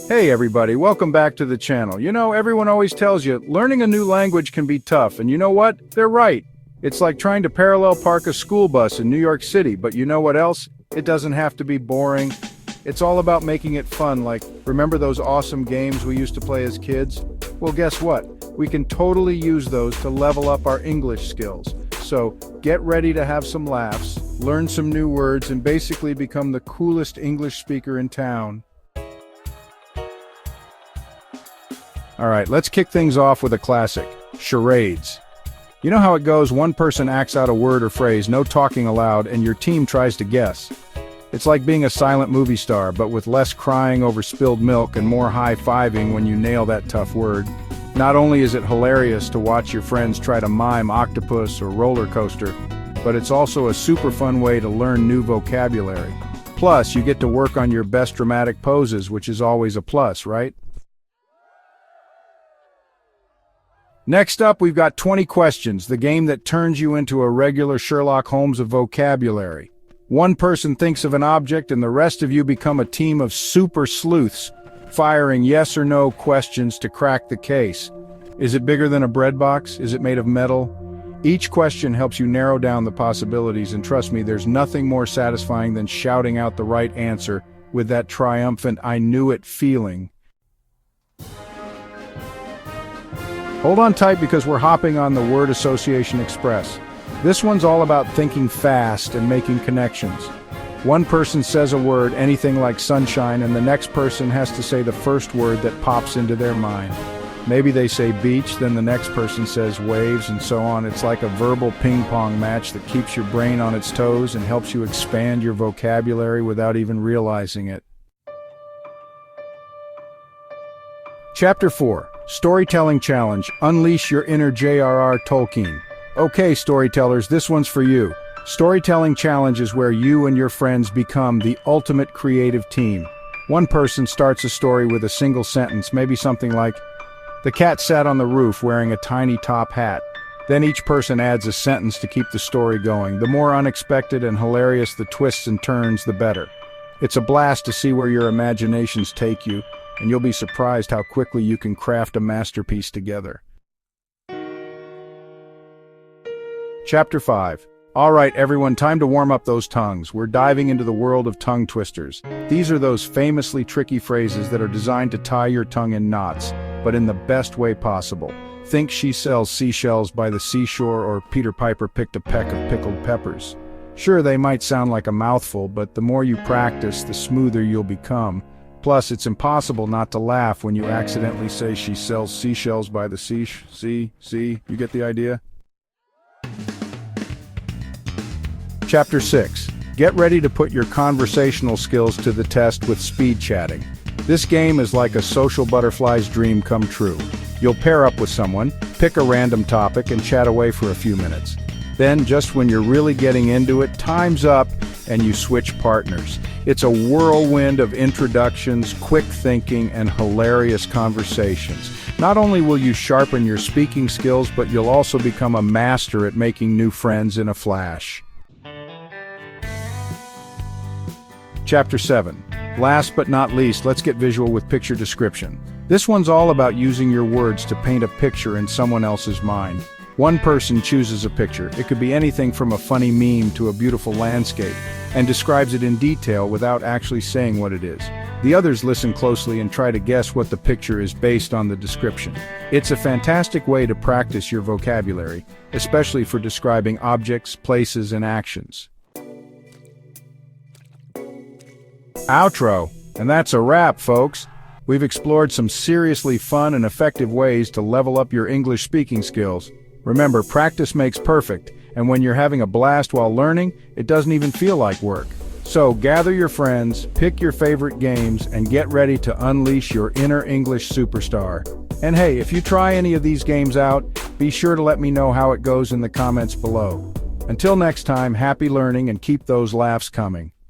Hey everybody, welcome back to the channel. You know, everyone always tells you, learning a new language can be tough, and you know what? They're right. It's like trying to parallel park a school bus in New York City, but you know what else? It doesn't have to be boring. It's all about making it fun, like, remember those awesome games we used to play as kids? Well, guess what? We can totally use those to level up our English skills. So, get ready to have some laughs, learn some new words, and basically become the coolest English speaker in town. All right, let's kick things off with a classic, charades. You know how it goes, one person acts out a word or phrase, no talking aloud, and your team tries to guess. It's like being a silent movie star, but with less crying over spilled milk and more high-fiving when you nail that tough word. Not only is it hilarious to watch your friends try to mime octopus or roller coaster, but it's also a super fun way to learn new vocabulary. Plus, you get to work on your best dramatic poses, which is always a plus, right? Next up, we've got 20 questions, the game that turns you into a regular Sherlock Holmes of vocabulary. One person thinks of an object and the rest of you become a team of super sleuths, firing yes or no questions to crack the case. Is it bigger than a bread box? Is it made of metal? Each question helps you narrow down the possibilities, and trust me, there's nothing more satisfying than shouting out the right answer with that triumphant "I knew it" feeling. Hold on tight because we're hopping on the Word Association Express. This one's all about thinking fast and making connections. One person says a word, anything like sunshine, and the next person has to say the first word that pops into their mind. Maybe they say beach, then the next person says waves, and so on. It's like a verbal ping-pong match that keeps your brain on its toes and helps you expand your vocabulary without even realizing it. Chapter 4. Storytelling Challenge. Unleash your inner J.R.R. Tolkien. Okay, storytellers, this one's for you. Storytelling Challenge is where you and your friends become the ultimate creative team. One person starts a story with a single sentence, maybe something like, "The cat sat on the roof wearing a tiny top hat." Then each person adds a sentence to keep the story going. The more unexpected and hilarious the twists and turns, the better. It's a blast to see where your imaginations take you, and you'll be surprised how quickly you can craft a masterpiece together. Chapter 5. All right, everyone, time to warm up those tongues. We're diving into the world of tongue twisters. These are those famously tricky phrases that are designed to tie your tongue in knots, but in the best way possible. Think "she sells seashells by the seashore" or "Peter Piper picked a peck of pickled peppers." Sure, they might sound like a mouthful, but the more you practice, the smoother you'll become. Plus, it's impossible not to laugh when you accidentally say "she sells seashells by the sea." See, you get the idea? Chapter 6. Get ready to put your conversational skills to the test with speed chatting. This game is like a social butterfly's dream come true. You'll pair up with someone, pick a random topic, and chat away for a few minutes. Then, just when you're really getting into it, time's up, and you switch partners. It's a whirlwind of introductions, quick thinking, and hilarious conversations. Not only will you sharpen your speaking skills, but you'll also become a master at making new friends in a flash. Chapter 7. Last but not least, let's get visual with picture description. This one's all about using your words to paint a picture in someone else's mind. One person chooses a picture. It could be anything from a funny meme to a beautiful landscape, and describes it in detail without actually saying what it is. The others listen closely and try to guess what the picture is based on the description. It's a fantastic way to practice your vocabulary, especially for describing objects, places, and actions. Outro. And that's a wrap, folks. We've explored some seriously fun and effective ways to level up your English speaking skills. Remember, practice makes perfect, and when you're having a blast while learning, it doesn't even feel like work. So gather your friends, pick your favorite games, and get ready to unleash your inner English superstar. And hey, if you try any of these games out, be sure to let me know how it goes in the comments below. Until next time, happy learning and keep those laughs coming.